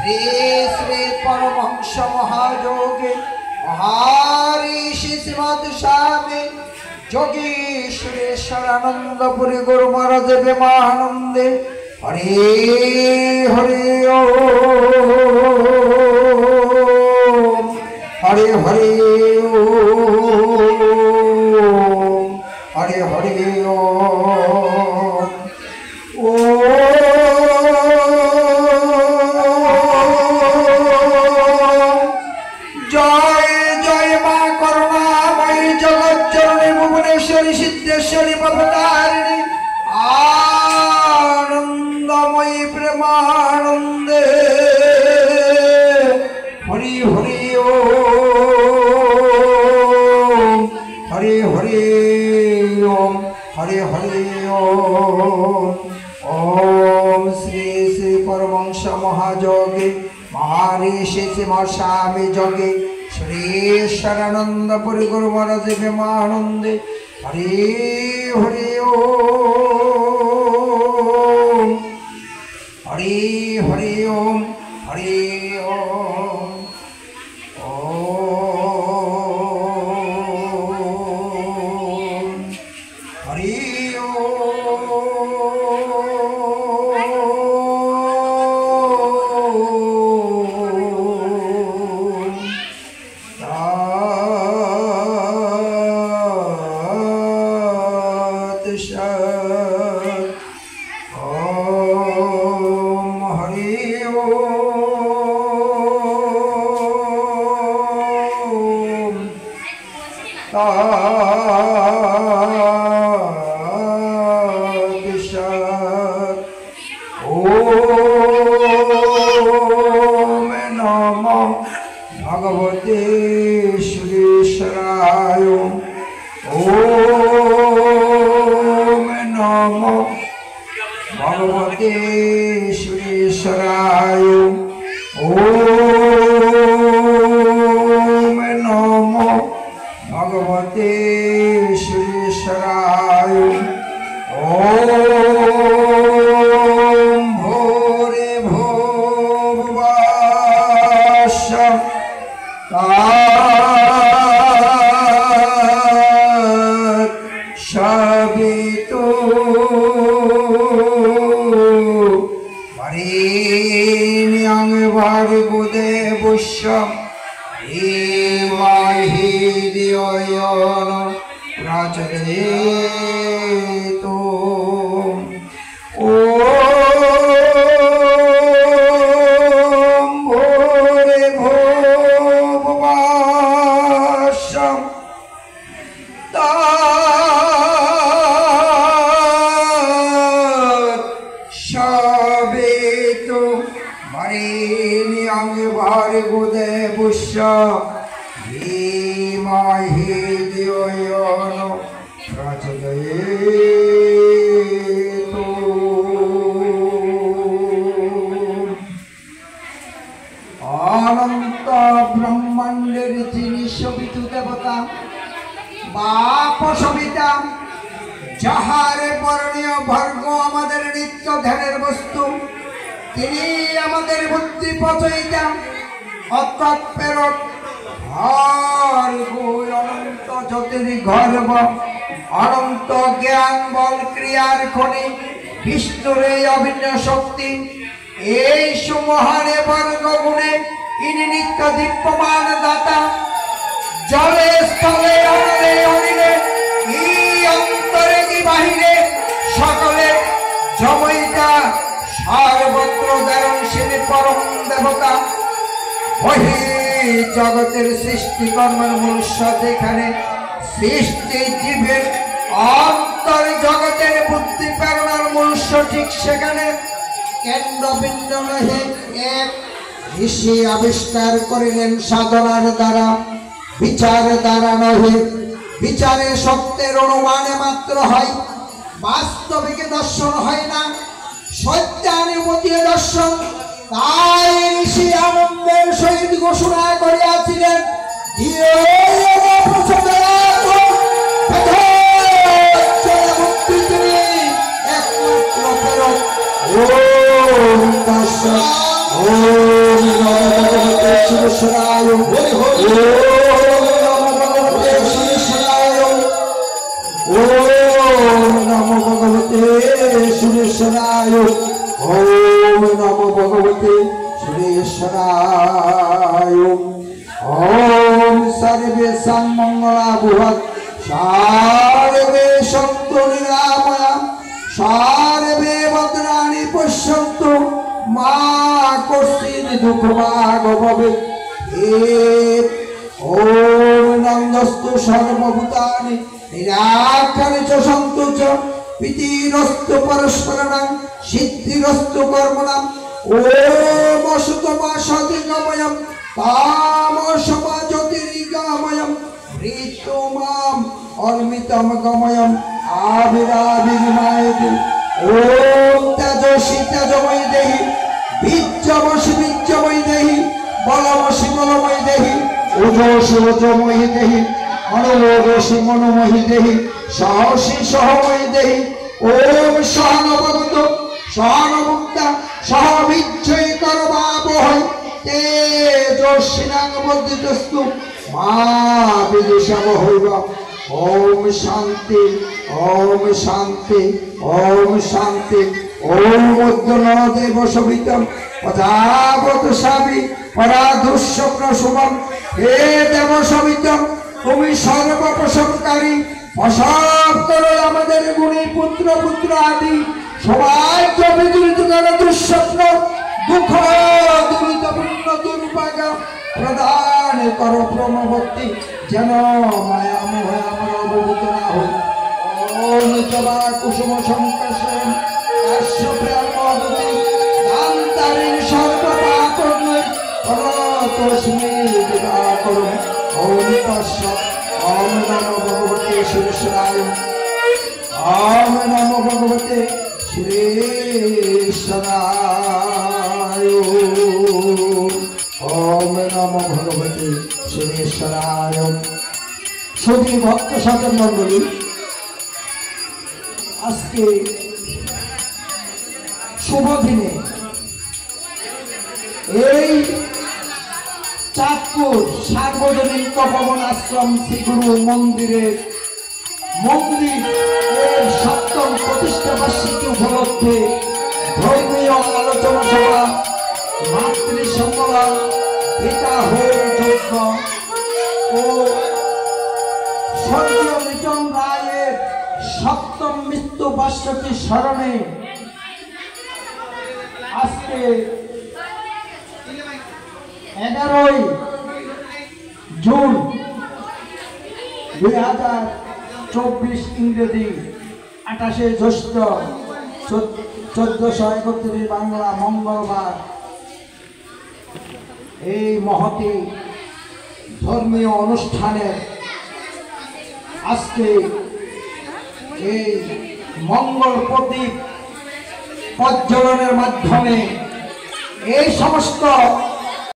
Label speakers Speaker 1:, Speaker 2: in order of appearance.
Speaker 1: শ্রী শ্রী পরমহংস মহাযোগে মহারিষি শ্রীমৎ স্বামী যোগীশ্বরেশ্বরানন্দপুরী গুরু মহারাজ প্রেমানন্দে হরে হরে ওম হরে হরে ওম হরে হরে ওম জয় জয় মা করুণাময়ী জগজ্জননী ভুবনেশ্বরী সিদ্ধেশ্বরী ভবতারিণী আনন্দময়ী প্রেমানন্দে হরি হরি ওম হরি হরি ওম হরি হরি ওম ওম শ্রী শ্রী পরমহংস মহাযোগী মহারিষি শ্রীমৎ স্বামী যোগী শ্রীশ্বরানন্দপুরী গুরু মহারাজ প্রেমানন্দে হরি হরি ওম হরি হরি ওম হরি ওম ওম হরি भगवते सुरेश्वराय ओम नमो भगवते सुरेश्वराय ओम नमो भगवते सुरेश्वराय ओम भोरे भोवाश सबितु वरेण्यं भर्गोदेवस्य धीमहि धियो यो न प्रचोदयात् भर्गोदेवस्य धीमहि धियो यो न प्रचोदयात् अनंत ब्रह्मांडेर जिनि सबितु देवता बाप सबिता যাহারে বরণীয় ভর্গ আমাদের নিত্য ধ্যানের বস্তু তিনি আমাদের বুদ্ধি পচইতা অর্থাৎ প্রেরক অনন্ত জ্যোতির গর্ভ অনন্ত জ্ঞান বল ক্রিয়ার খনি বিষ্ণুর এই অভিন্ন শক্তি এই সুমহানে বর্গ গুণে ইনি নিত্য দীপ্যমান দাতা জলে স্থলে অনলে অনিলে অন্তরে কি বাহিরে সকলে জমইতা সর্বত্র ধারণশীল পরম দেবতা বহি জগতের সৃষ্টি কর্মের মূল যেখানে সৃষ্টি জীবের অন্তর জগতের বুদ্ধি প্রেরণার মূল ঠিক সেখানে কেন্দ্রবিন্দু নহে এক ঋষি আবিষ্কার করিলেন সাধনার দ্বারা বিচার দ্বারা নহে বিচারে সত্যের অনুমানে মাত্র হয় বাস্তবিক দর্শন হয় না সত্যানুভূতি দর্শন তাই ঋষি আনন্দের সহিত ঘোষণা করিয়াছিলেন একমাত্র ভগবতে সুরেশ্বরায় ওম নমো ভগবতে সুরেশ্বরায় ওম নমো ভগবতে সুরেশ্বরায় ওম নমো ভগবতে সুরেশ্বরায় ওম সর্বেষাং মঙ্গলা ভুবৎ सर्वे सन्तु निरामयां सर्वे भद्राणि पश्यन्तु मा कश्चित् दुःखभाग् भवेत् ॐ नन्दस्तु सर्वभूतानि निराकारि च सन्तु च प्रीतिरस्तु परस्पराणां सिद्धिरस्तु कर्मणां ॐ असतो मा सतिगमयं तामसो ज्योतिर्गमयं ऋतुमाम अर्मितम गमयम आविराविर्मायते ओम तेजस्वी तेजमय देहि बीजमसि बीजमय देहि बलमसि बलमय देहि ओजस्वी ओजमय देहि मनोरसि मनोमय देहि साहसि सहमय देहि ओम सहनभवतु सहनमुक्ता सहविजय करवावहै तेजस्विनां वर्धितस्तु मा विदुषावहैव ओम शांति ओम शांति ओम शांति ओम उद्गणदेव सवितम पदावत सावि पराधुष्य प्रसुभम हे देव सवितम তুমি সর্বপ্রসবকারী প্রসব করো আমাদের গুণী পুত্র পুত্র আদি সবাইকে বিদূরিত করো দুঃস্বপ্ন দুঃখ দুরিতপূর্ণ দুর্ভাগ্য প্রদান করো প্রমভক্তি যেন মায়া মোহে আমরা অবহিত না হই ওম জবা কুসুম সংকর্ষণ কাশ্যপ্রেমবতী দান্তারিণ সর্বপাপন্নয় তস্মৈ দিবাকরং ওম তস্সৎ ওম নমো ভগবতে সুরেশ্বরায় ওম নমো ভগবতে সুরেশ্বরায় ओम नमो भगवते सुरेश्वराय सभी भक्त साधन मंडली आज के शुभ दिने चाँदपुर सार्वजनिक तपोवन आश्रम श्री गुरु मंदिर सप्तम प्रतिष्ठा बार्षिकी उपलक्षे धर्मीय आलोचना सभा मातृ सम्मेलन पिता होम यज्ञ और स्वर्गीय मिटन रायेर सप्तम मृत्यु बार्षिकी स्मरणे आज के 11 जून 2024 इंग्रेजी 28 ज्येष्ठ 1431 बांगला मंगलवार এই মহতি ধর্মীয় অনুষ্ঠানে আজকে এই মঙ্গল প্রদীপ প্রজ্বলনের মাধ্যমে এই সমস্ত